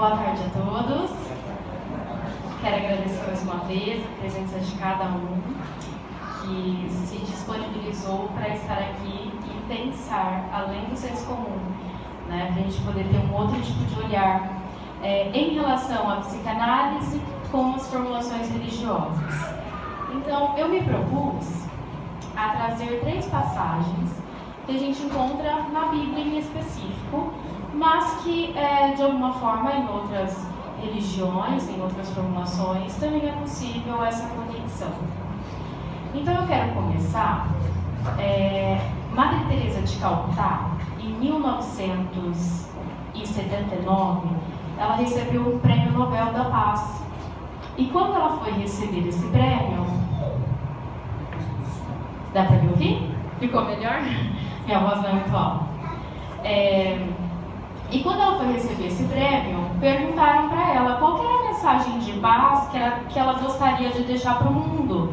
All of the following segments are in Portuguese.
Boa tarde a todos. Quero agradecer mais uma vez a presença de cada um que se disponibilizou para estar aqui e pensar além do senso comum, né, para a gente poder ter um outro tipo de olhar em relação à psicanálise com as formulações religiosas. Então, eu me propus a trazer 3 passagens que a gente encontra na Bíblia em específico, mas que, de alguma forma, em outras religiões, em outras formulações, também é possível essa conexão. Então, eu quero começar. Madre Teresa de Calcutá, em 1979, ela recebeu o Prêmio Nobel da Paz. E quando ela foi receber esse prêmio... Dá para me ouvir? Ficou melhor? Minha voz não é muito alta. E quando ela foi receber esse prêmio, perguntaram para ela qual que era a mensagem de paz que ela gostaria de deixar para o mundo,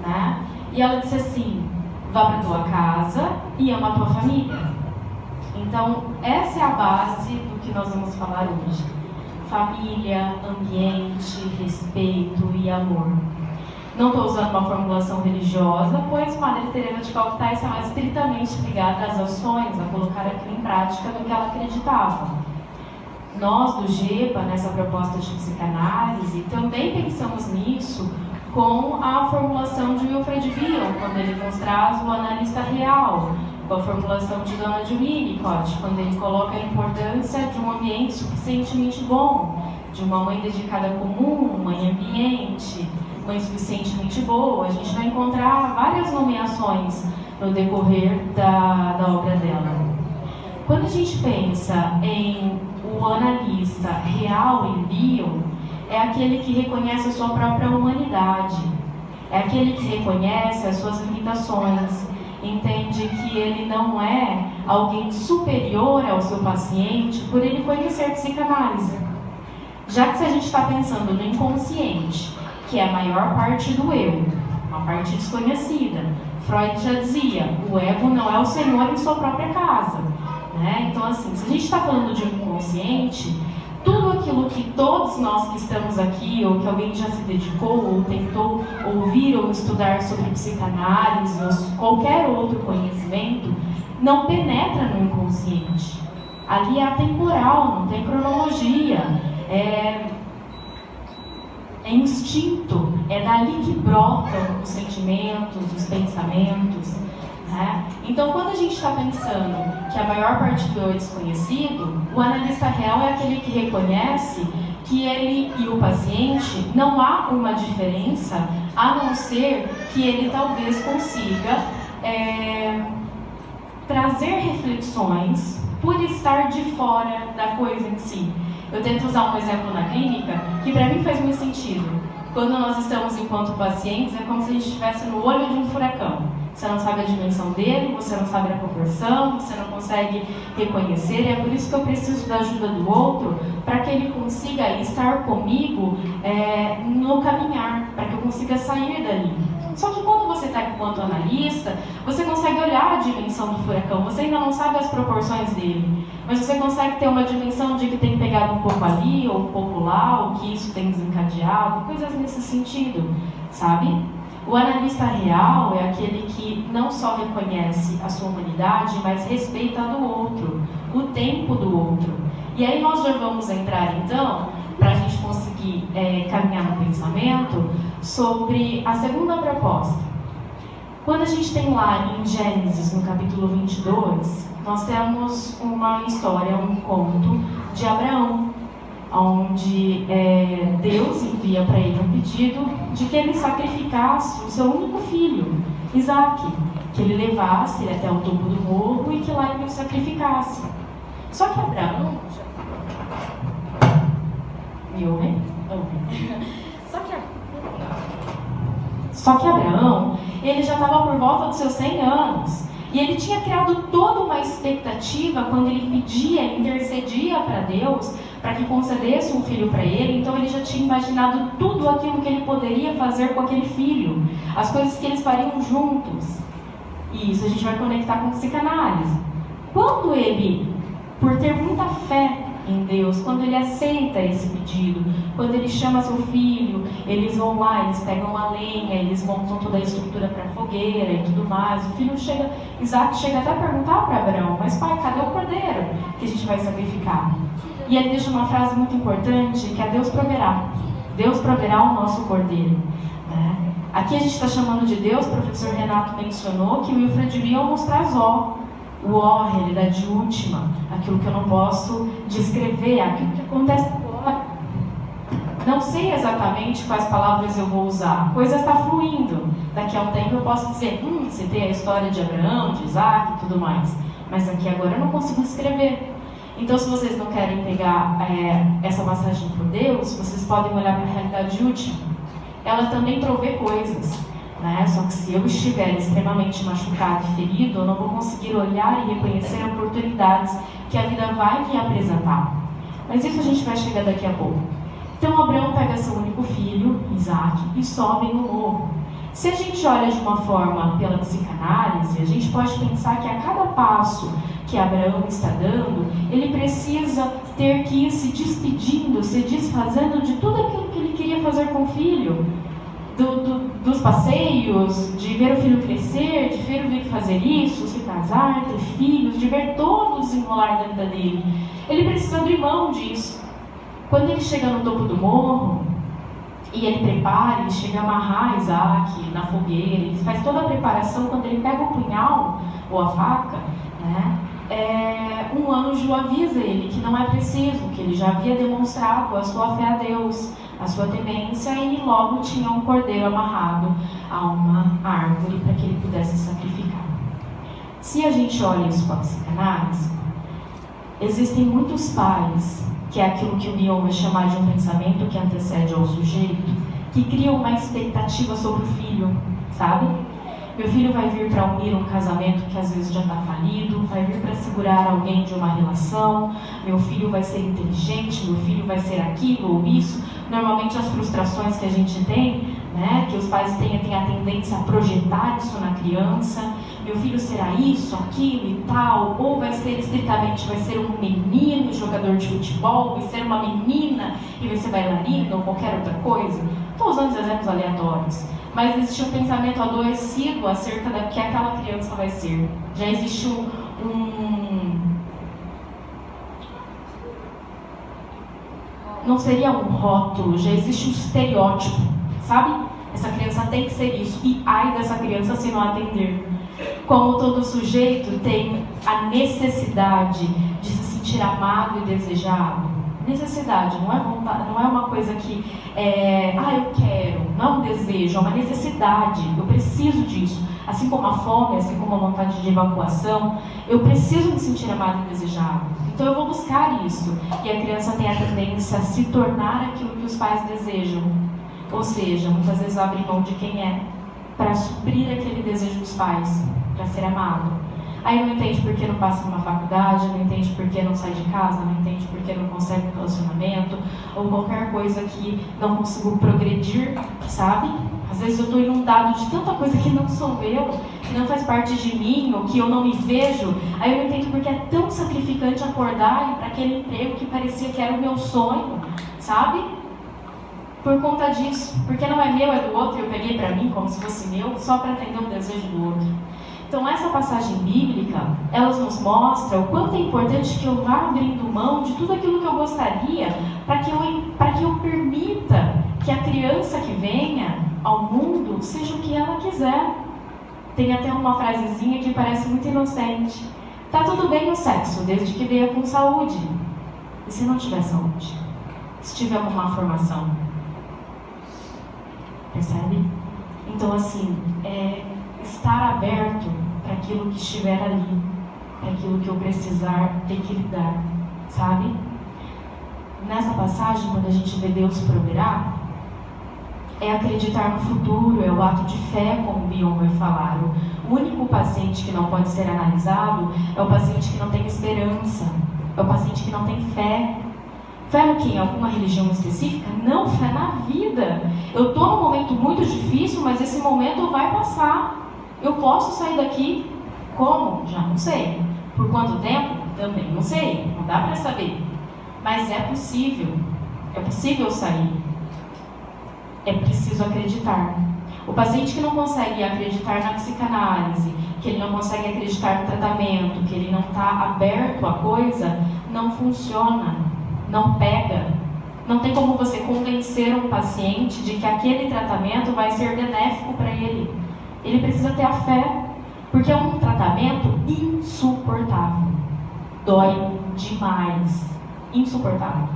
né? E ela disse assim: vá para tua casa e ama a tua família. Então, essa é a base do que nós vamos falar hoje. Família, ambiente, respeito e amor. Não estou usando uma formulação religiosa, pois Madre Teresa de Calcutá está mais estritamente ligada às ações, a colocar aquilo em prática do que ela acreditava. Nós, do GEPA, nessa proposta de psicanálise, também pensamos nisso com a formulação de Wilfred Bion, quando ele nos traz o analista real, com a formulação de Dona de Winnicott, quando ele coloca a importância de um ambiente suficientemente bom, de uma mãe dedicada comum, mãe ambiente, mãe suficientemente boa. A gente vai encontrar várias nomeações no decorrer da obra dela. Quando a gente pensa em o analista real em Bion, é aquele que reconhece a sua própria humanidade, é aquele que reconhece as suas limitações, entende que ele não é alguém superior ao seu paciente por ele conhecer psicanálise. Já que se a gente está pensando no inconsciente, que é a maior parte do eu, uma parte desconhecida, Freud já dizia, o ego não é o senhor em sua própria casa, né? Então, assim, se a gente está falando de um inconsciente, tudo aquilo que todos nós que estamos aqui, ou que alguém já se dedicou, ou tentou ouvir ou estudar sobre psicanálise, ou qualquer outro conhecimento, não penetra no inconsciente. Ali é atemporal, não tem cronologia, é instinto, é dali que brotam os sentimentos, os pensamentos, né? Então, quando a gente está pensando que a maior parte do eu é desconhecido, o analista real é aquele que reconhece que ele e o paciente não há uma diferença, a não ser que ele talvez consiga trazer reflexões por estar de fora da coisa em si. Eu tento usar um exemplo na clínica que para mim faz muito sentido. Quando nós estamos enquanto pacientes, é como se a gente estivesse no olho de um furacão. Você não sabe a dimensão dele, você não sabe a proporção, você não consegue reconhecer, e é por isso que eu preciso da ajuda do outro, para que ele consiga estar comigo no caminhar, para que eu consiga sair dali. Só que quando você está enquanto analista, você consegue olhar a dimensão do furacão, você ainda não sabe as proporções dele, mas você consegue ter uma dimensão de que tem pegado um pouco ali, ou um pouco lá, ou que isso tem desencadeado, coisas nesse sentido, sabe? O analista real é aquele que não só reconhece a sua humanidade, mas respeita a do outro, o tempo do outro. E aí nós já vamos entrar, então, para a gente conseguir caminhar no pensamento, sobre a segunda proposta. Quando a gente tem lá em Gênesis, no capítulo 22, nós temos uma história, um conto de Abraão, onde Deus envia para ele um pedido de que ele sacrificasse o seu único filho, Isaac, que ele levasse até o topo do morro e que lá ele o sacrificasse. Só que Abraão... Me ouve? Só que Abraão, ele já estava por volta dos seus 100 anos. E ele tinha criado toda uma expectativa quando ele pedia, intercedia para Deus, para que concedesse um filho para ele. Então ele já tinha imaginado tudo aquilo que ele poderia fazer com aquele filho, as coisas que eles fariam juntos. E isso a gente vai conectar com psicanálise. Quando ele, por ter muita fé, em Deus, quando ele aceita esse pedido, quando ele chama seu filho, eles vão lá, eles pegam a lenha, eles montam toda a estrutura para a fogueira e tudo mais. O filho chega, Isaac chega até a perguntar para Abraão: mas pai, cadê o cordeiro que a gente vai sacrificar? E ele deixa uma frase muito importante, que é: Deus proverá. Deus proverá o nosso cordeiro, né? Aqui a gente está chamando de Deus. O professor Renato mencionou que o Wilfred Bion nos traz o ó, a realidade última, aquilo que eu não posso descrever, aquilo que acontece agora. Não sei exatamente quais palavras eu vou usar, a coisa está fluindo. Daqui a um tempo eu posso dizer: citei a história de Abraão, de Isaac e tudo mais, mas aqui agora eu não consigo escrever. Então, se vocês não querem pegar essa passagem por Deus, vocês podem olhar para a realidade última. Ela também provê coisas, né? Só que se eu estiver extremamente machucado e ferido, eu não vou conseguir olhar e reconhecer oportunidades que a vida vai me apresentar. Mas isso a gente vai chegar daqui a pouco. Então, Abraão pega seu único filho, Isaac, e sobe no morro. Se a gente olha de uma forma pela psicanálise, a gente pode pensar que a cada passo que Abraão está dando, ele precisa ter que ir se despedindo, se desfazendo de tudo aquilo que ele queria fazer com o filho. Dos passeios, de ver o filho crescer, de ver o filho fazer isso, se casar, ter filhos, de ver todo o desenrolar da vida dele. Ele precisa abrir mão disso. Quando ele chega no topo do morro, e ele prepara, ele chega a amarrar Isaac na fogueira, ele faz toda a preparação. Quando ele pega o punhal ou a faca, né, um anjo avisa ele que não é preciso, que ele já havia demonstrado a sua fé a Deus, a sua temência, e logo tinha um cordeiro amarrado a uma árvore para que ele pudesse sacrificar. Se a gente olha isso com a psicanálise, existem muitos pais, que é aquilo que o Bion vai chamar de um pensamento que antecede ao sujeito, que criam uma expectativa sobre o filho, sabe? Meu filho vai vir para unir um casamento que às vezes já está falido, vai vir para segurar alguém de uma relação, meu filho vai ser inteligente, meu filho vai ser aquilo ou isso. Normalmente as frustrações que a gente tem, né, que os pais têm a tendência a projetar isso na criança. Meu filho será isso, aquilo e tal, ou vai ser estritamente, vai ser um menino jogador de futebol, vai ser uma menina e vai ser bailarina ou qualquer outra coisa. Estou usando exemplos aleatórios, mas existe um pensamento adoecido acerca do que aquela criança vai ser. Já existe não seria um rótulo, já existe um estereótipo, sabe? Essa criança tem que ser isso, e ai dessa criança se não atender. Como todo sujeito tem a necessidade de se sentir amado e desejado. Necessidade, não é vontade, não é uma coisa que eu quero, não é um desejo, é uma necessidade, eu preciso disso. Assim como a fome, assim como a vontade de evacuação, eu preciso me sentir amado e desejado. Então eu vou buscar isso. E a criança tem a tendência a se tornar aquilo que os pais desejam. Ou seja, muitas vezes abre mão de quem é para suprir aquele desejo dos pais, para ser amado. Aí não entende por que não passa numa faculdade, não entende por que não sai de casa, não entende por que não consegue um relacionamento, ou qualquer coisa que não consigo progredir, sabe? Às vezes eu estou inundado de tanta coisa que não sou eu, que não faz parte de mim, ou que eu não me vejo. Aí eu não entendo por que é tão sacrificante acordar e ir para aquele emprego que parecia que era o meu sonho, sabe? Por conta disso, porque não é meu, é do outro, e eu peguei para mim como se fosse meu, só para atender o desejo do outro. Então essa passagem bíblica, elas nos mostra o quanto é importante que eu vá abrindo mão de tudo aquilo que eu gostaria, para que eu permita que a criança que venha ao mundo seja o que ela quiser. Tem até uma frasezinha que parece muito inocente: tá tudo bem o sexo, desde que venha com saúde. E se não tiver saúde? Se tiver uma má formação? Percebe? Então assim, estar aberto para aquilo que estiver ali, para aquilo que eu precisar ter que lidar, sabe? Nessa passagem, quando a gente vê Deus proverá, é acreditar no futuro, é o ato de fé, como o Bion vai falar. O único paciente que não pode ser analisado é o paciente que não tem esperança, é o paciente que não tem fé. Fé no quê? Em alguma religião específica? Não, fé na vida. Eu estou num momento muito difícil, mas esse momento vai passar. Eu posso sair daqui? Como? Já não sei. Por quanto tempo? Também não sei. Não dá para saber. Mas é possível sair. É preciso acreditar. O paciente que não consegue acreditar na psicanálise, que ele não consegue acreditar no tratamento, que ele não está aberto à coisa, não funciona, não pega. Não tem como você convencer um paciente de que aquele tratamento vai ser benéfico para ele. Ele precisa ter a fé, porque é um tratamento insuportável. Dói demais. Insuportável.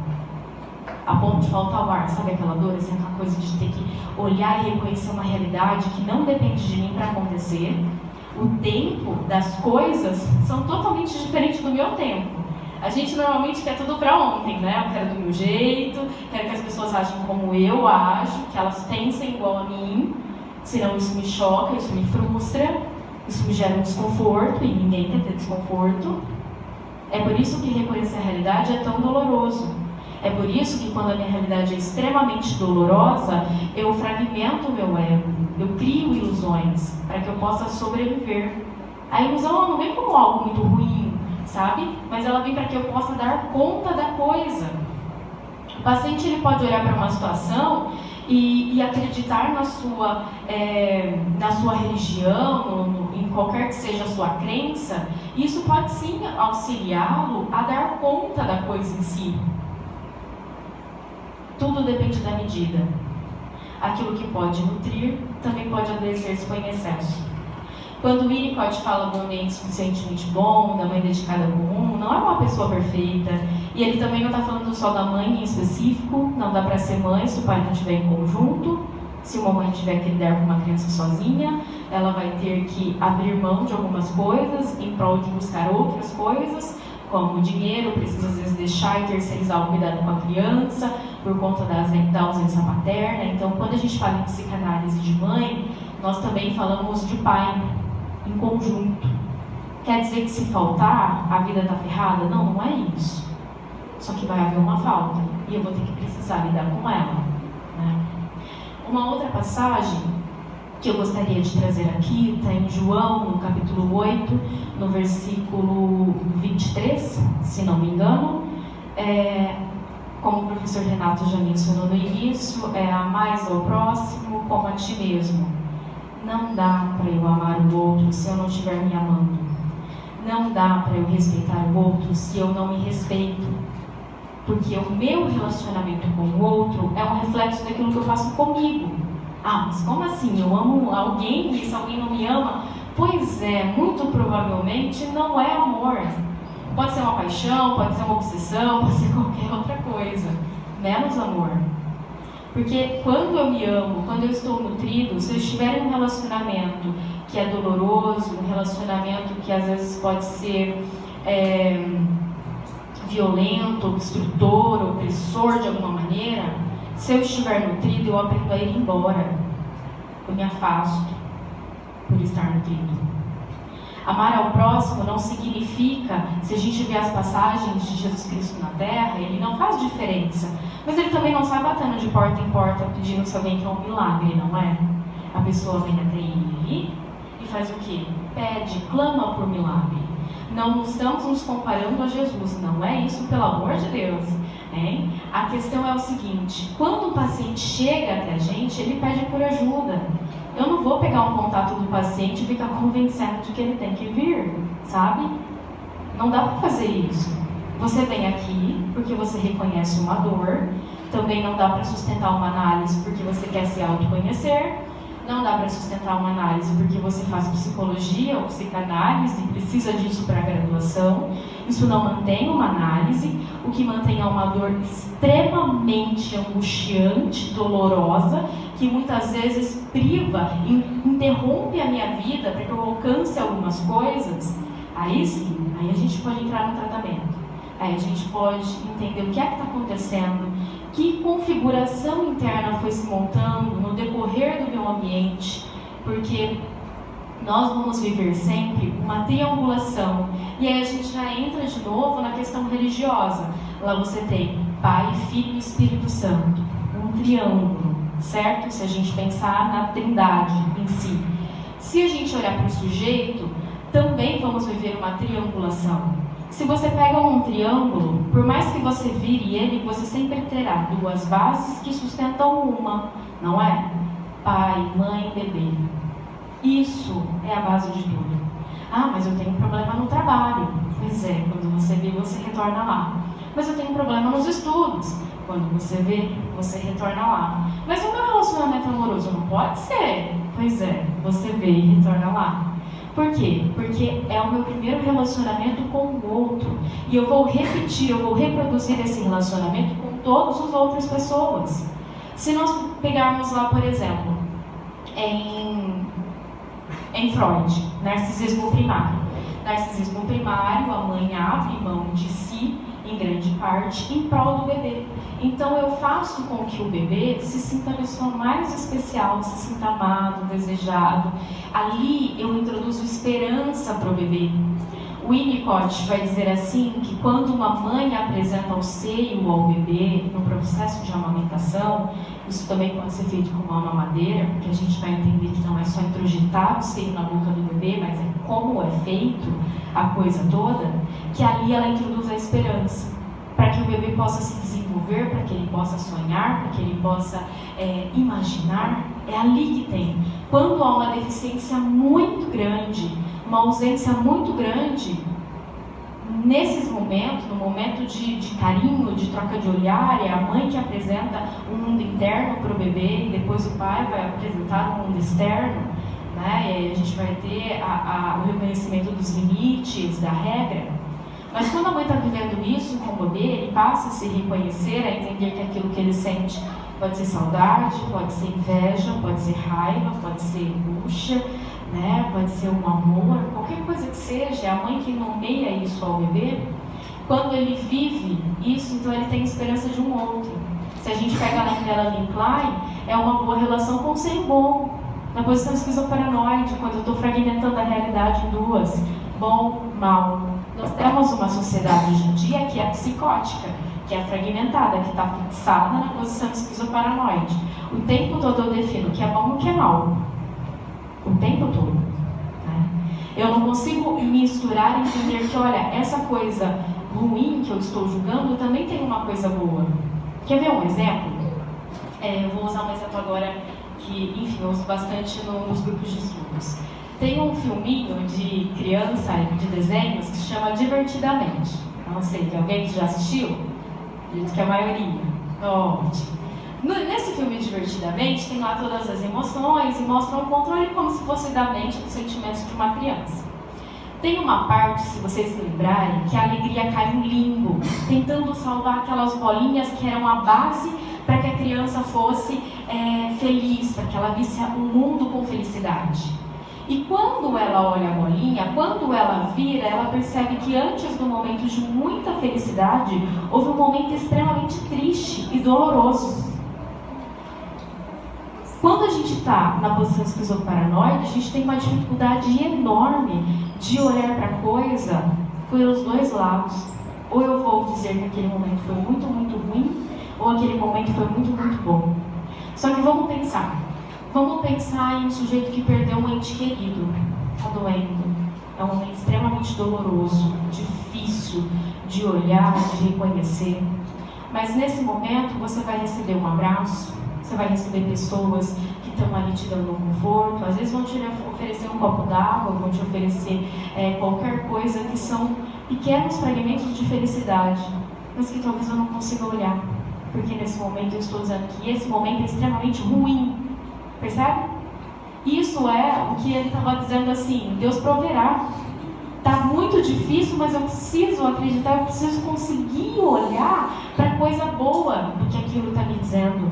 A ponto de faltar o ar, sabe aquela dor, assim, aquela coisa de ter que olhar e reconhecer uma realidade que não depende de mim para acontecer. O tempo das coisas são totalmente diferentes do meu tempo. A gente normalmente quer tudo para ontem, né? Eu quero do meu jeito, quero que as pessoas agem como eu ajo, que elas pensem igual a mim, senão isso me choca, isso me frustra, isso me gera um desconforto e ninguém quer ter desconforto. É por isso que reconhecer a realidade é tão doloroso. É por isso que quando a minha realidade é extremamente dolorosa, eu fragmento o meu ego, eu crio ilusões para que eu possa sobreviver. A ilusão não vem como algo muito ruim, sabe? Mas ela vem para que eu possa dar conta da coisa. O paciente ele pode olhar para uma situação e acreditar na sua religião, em qualquer que seja a sua crença, e isso pode sim auxiliá-lo a dar conta da coisa em si. Tudo depende da medida. Aquilo que pode nutrir também pode adoecer-se com excesso. Quando o Winnicott fala do ambiente suficientemente bom, da mãe dedicada comum, não é uma pessoa perfeita. E ele também não está falando só da mãe em específico, não dá para ser mãe se o pai não estiver em conjunto. Se uma mãe tiver que lidar com uma criança sozinha, ela vai ter que abrir mão de algumas coisas em prol de buscar outras coisas, como o dinheiro, precisa às vezes deixar e terceirizar o cuidado com a criança por conta da ausência paterna. Então, quando a gente fala em psicanálise de mãe, nós também falamos de pai em conjunto. Quer dizer que se faltar, a vida está ferrada? Não, não é isso. Só que vai haver uma falta e eu vou ter que precisar lidar com ela, né? Uma outra passagem que eu gostaria de trazer aqui está em João, no capítulo 8, no versículo 23, se não me engano. Como o professor Renato já mencionou no início, é amais ao próximo como a ti mesmo. Não dá para eu amar o outro se eu não estiver me amando. Não dá para eu respeitar o outro se eu não me respeito. Porque o meu relacionamento com o outro é um reflexo daquilo que eu faço comigo. Ah, mas como assim? Eu amo alguém e se alguém não me ama? Pois é, muito provavelmente não é amor. Pode ser uma paixão, pode ser uma obsessão, pode ser qualquer outra coisa. Menos amor. Porque quando eu me amo, quando eu estou nutrido, se eu estiver em um relacionamento que é doloroso, um relacionamento que às vezes pode ser violento, obstrutor, opressor de alguma maneira, se eu estiver nutrido, eu aprendo a ir embora. Eu me afasto por estar nutrido. Amar ao próximo não significa, se a gente vê as passagens de Jesus Cristo na Terra, ele não faz diferença. Mas ele também não sai batendo de porta em porta pedindo se alguém quer um milagre, não é? A pessoa vem até ele e faz o quê? Pede, clama por milagre. Não estamos nos comparando a Jesus, não é isso, pelo amor de Deus. Hein? A questão é o seguinte: quando o paciente chega até a gente, ele pede por ajuda. Eu não vou pegar um contato do paciente e ficar convencendo de que ele tem que vir, sabe? Não dá para fazer isso. Você vem aqui porque você reconhece uma dor. Também não dá para sustentar uma análise porque você quer se autoconhecer. Não dá para sustentar uma análise porque você faz psicologia ou psicanálise e precisa disso para a graduação. Isso não mantém uma análise. O que mantém é uma dor extremamente angustiante, dolorosa, que muitas vezes priva, interrompe a minha vida para que eu alcance algumas coisas. Aí sim, aí a gente pode entrar no tratamento. Aí a gente pode entender o que é que está acontecendo, que configuração interna foi se montando no decorrer do meu ambiente, porque nós vamos viver sempre uma triangulação. E aí a gente já entra de novo na questão religiosa. Lá você tem Pai, Filho e Espírito Santo, um triângulo, certo? Se a gente pensar na trindade em si. Se a gente olhar para o sujeito, também vamos viver uma triangulação. Se você pega um triângulo, por mais que você vire ele, você sempre terá duas bases que sustentam uma, não é? Pai, mãe, bebê. Isso é a base de tudo. Ah, mas eu tenho um problema no trabalho. Pois é, quando você vê, você retorna lá. Mas eu tenho um problema nos estudos. Quando você vê, você retorna lá. Mas o meu relacionamento amoroso não pode ser? Pois é, você vê e retorna lá. Por quê? Porque é o meu primeiro relacionamento com o outro. E eu vou repetir, eu vou reproduzir esse relacionamento com todas as outras pessoas. Se nós pegarmos lá, por exemplo, em Freud, narcisismo primário. Narcisismo primário, a mãe abre mão de si, em grande parte, em prol do bebê. Então eu faço com que o bebê se sinta a pessoa mais especial, se sinta amado, desejado. Ali eu introduzo esperança para o bebê. O Winnicott vai dizer assim, que quando uma mãe apresenta o seio ao bebê no processo de amamentação, isso também pode ser feito com uma mamadeira, porque a gente vai entender que não é só introjetar o seio na boca do bebê, mas é como é feito a coisa toda, que ali ela introduz a esperança, para que o bebê possa se desenvolver, para que ele possa sonhar, para que ele possa imaginar. É ali que tem. Quando há uma deficiência muito grande, uma ausência muito grande, nesses momentos, no momento de carinho, de troca de olhar, é a mãe que apresenta um mundo interno para o bebê e depois o pai vai apresentar um mundo externo, né? E a gente vai ter o reconhecimento dos limites, da regra. Mas quando a mãe está vivendo isso com o bebê, ele passa a se reconhecer, a entender que aquilo que ele sente pode ser saudade, pode ser inveja, pode ser raiva, pode ser angústia, né? Pode ser um amor, qualquer coisa que seja, é a mãe que nomeia isso ao bebê. Quando ele vive isso, então ele tem esperança de um outro. Se a gente pega na Melanie Klein, é uma boa relação com o ser bom. Na posição esquizoparanoide, quando eu estou fragmentando a realidade em duas, bom, mal. Nós temos uma sociedade hoje em dia que é psicótica, que é fragmentada, que está fixada na posição esquizoparanoide. O tempo todo eu defino o que é bom e o que é mal. O tempo todo. Né? Eu não consigo misturar e entender que, olha, essa coisa ruim que eu estou julgando também tem uma coisa boa. Quer ver um exemplo? Eu vou usar um exemplo agora que, enfim, eu uso bastante nos grupos de estudos. Tem um filminho de criança, de desenhos, que se chama Divertidamente. Eu não sei, alguém que já assistiu? Acredito que a maioria. Ótimo. Nesse filme Divertidamente, tem lá todas as emoções e mostra o controle como se fosse da mente dos sentimentos de uma criança. Tem uma parte, se vocês se lembrarem, que a alegria cai no limbo, tentando salvar aquelas bolinhas que eram a base para que a criança fosse feliz, para que ela visse o mundo com felicidade. E quando ela olha a bolinha, quando ela vira, ela percebe que antes do momento de muita felicidade, houve um momento extremamente triste e doloroso. Quando a gente está na posição esquizoparanoide, a gente tem uma dificuldade enorme de olhar para a coisa pelos dois lados. Ou eu vou dizer que aquele momento foi muito, muito ruim, ou aquele momento foi muito, muito bom. Só que vamos pensar. Vamos pensar em um sujeito que perdeu um ente querido, está doendo. É um momento extremamente doloroso, difícil de olhar, de reconhecer. Mas nesse momento você vai receber um abraço, você vai receber pessoas que estão ali te dando um conforto, às vezes vão te oferecer um copo d'água, vão te oferecer qualquer coisa, que são pequenos fragmentos de felicidade, mas que talvez eu não consiga olhar, porque nesse momento eu estou dizendo que esse momento é extremamente ruim. Percebe? Isso é o que ele estava dizendo assim, Deus proverá. Está muito difícil, mas eu preciso acreditar, eu preciso conseguir olhar para a coisa boa do que aquilo está me dizendo.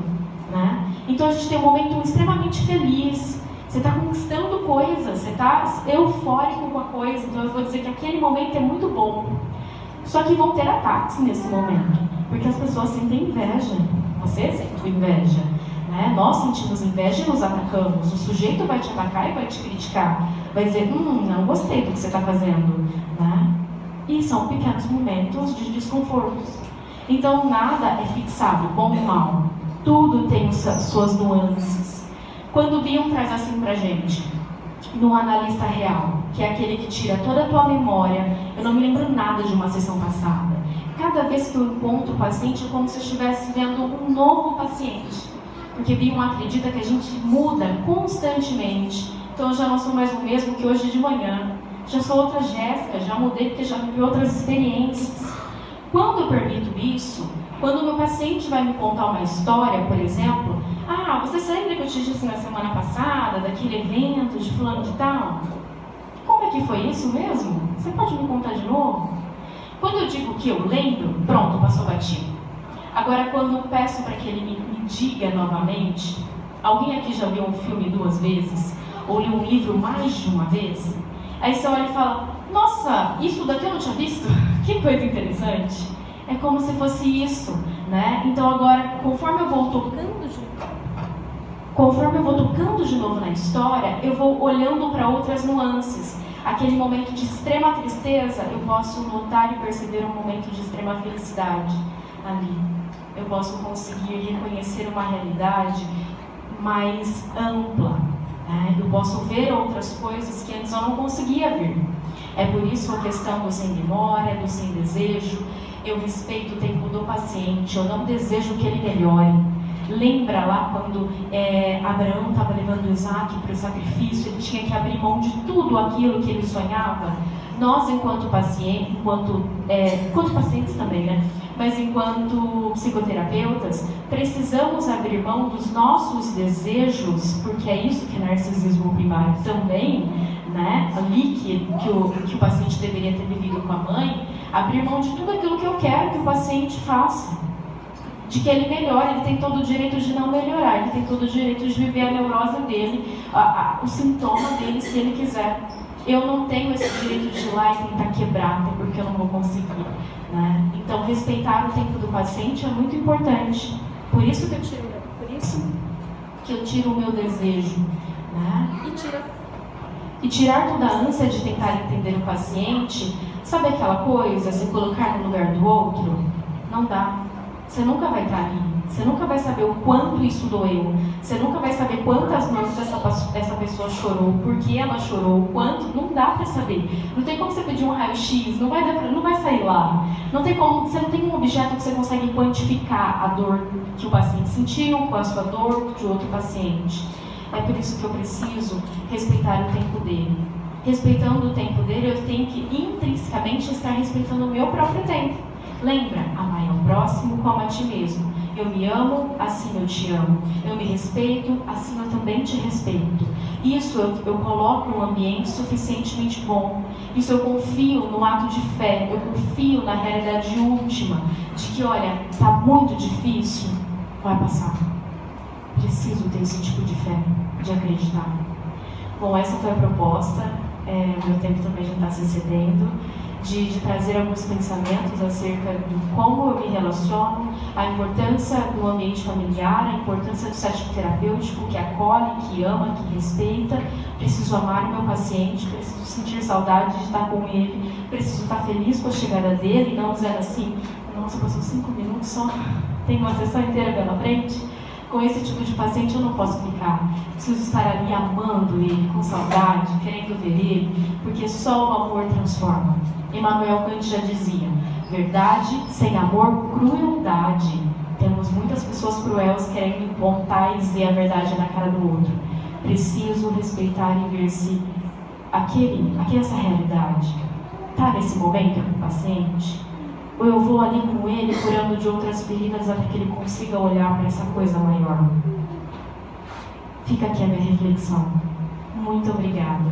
Né? Então a gente tem um momento extremamente feliz, você está conquistando coisas, você está eufórico com a coisa, então eu vou dizer que aquele momento é muito bom. Só que vão ter ataques nesse momento, porque as pessoas sentem inveja, você sente inveja. Né? Nós sentimos inveja e nos atacamos. O sujeito vai te atacar e vai te criticar. Vai dizer, não gostei do que você está fazendo. Né? E são pequenos momentos de desconfortos. Então nada é fixado, bom ou mal. Tudo tem suas nuances. Quando o Bion traz assim pra gente, no analista real, que é aquele que tira toda a tua memória. Eu não me lembro nada de uma sessão passada. Cada vez que eu encontro o paciente é como se eu estivesse vendo um novo paciente. Porque Bion acredita que a gente muda constantemente. Então eu já não sou mais o mesmo que hoje de manhã. Já sou outra Jéssica, já mudei porque já vivi outras experiências. Quando eu permito isso, quando o meu paciente vai me contar uma história, por exemplo, você se lembra que eu te disse na semana passada, daquele evento de fulano de tal? Como é que foi isso mesmo? Você pode me contar de novo? Quando eu digo que eu lembro, pronto, passou batido. Agora, quando eu peço para que ele me diga novamente, alguém aqui já viu um filme 2 vezes? Ou leu um livro mais de uma vez? Aí você olha e fala, nossa, isso daqui eu não tinha visto? Que coisa interessante. É como se fosse isso, né? Então agora, conforme eu vou tocando de novo na história, eu vou olhando para outras nuances. Aquele momento de extrema tristeza, eu posso notar e perceber um momento de extrema felicidade ali. Eu posso conseguir reconhecer uma realidade mais ampla, né? Eu posso ver outras coisas que antes eu não conseguia ver. É por isso a questão do sem memória, do sem desejo. Eu respeito o tempo do paciente, eu não desejo que ele melhore. Lembra lá quando Abraão estava levando Isaac para o sacrifício, ele tinha que abrir mão de tudo aquilo que ele sonhava? Nós, enquanto pacientes também, né? Mas enquanto psicoterapeutas, precisamos abrir mão dos nossos desejos, porque é isso que é narcisismo primário também, né? Ali que o paciente deveria ter vivido com a mãe, abrir mão de tudo aquilo que eu quero que o paciente faça. De que ele melhore, ele tem todo o direito de não melhorar, ele tem todo o direito de viver a neurose dele, o sintoma dele, se ele quiser. Eu não tenho esse direito de ir lá e tentar quebrar, até porque eu não vou conseguir, né? Então, respeitar o tempo do paciente é muito importante. Por isso que eu tiro o meu desejo, né? E tirar toda a ânsia de tentar entender o paciente. Sabe aquela coisa, se colocar no lugar do outro? Não dá. Você nunca vai estar ali, você nunca vai saber o quanto isso doeu, você nunca vai saber quantas noites essa pessoa chorou, por que ela chorou, quanto, não dá para saber. Não tem como você pedir um raio-x, não vai sair lá. Não tem como, você não tem um objeto que você consegue quantificar a dor que o paciente sentiu com a sua dor de outro paciente. É por isso que eu preciso respeitar o tempo dele. Respeitando o tempo dele, eu tenho que intrinsecamente estar respeitando o meu próprio tempo. Lembra, amar ao próximo como a ti mesmo. Eu me amo, assim eu te amo. Eu me respeito, assim eu também te respeito. Isso eu coloco num ambiente suficientemente bom. Isso eu confio no ato de fé. Eu confio na realidade última. De que, olha, está muito difícil, vai passar. Preciso ter esse tipo de fé, de acreditar. Bom, essa foi a proposta. O meu tempo também já está se excedendo. De trazer alguns pensamentos acerca de como eu me relaciono, a importância do ambiente familiar, a importância do setting terapêutico, que acolhe, que ama, que respeita. Preciso amar o meu paciente, preciso sentir saudade de estar com ele, preciso estar feliz com a chegada dele, não dizer assim, nossa, passou 5 minutos só, tem uma sessão inteira pela frente. Com esse tipo de paciente eu não posso ficar. Preciso estar ali amando ele, com saudade, querendo ver ele, porque só o amor transforma. Immanuel Kant já dizia, verdade sem amor, crueldade. Temos muitas pessoas cruéis querendo apontar e dizer a verdade na cara do outro. Preciso respeitar e ver se essa realidade está nesse momento com o paciente. Ou eu vou ali com ele, curando de outras feridas até que ele consiga olhar para essa coisa maior. Fica aqui a minha reflexão. Muito obrigada.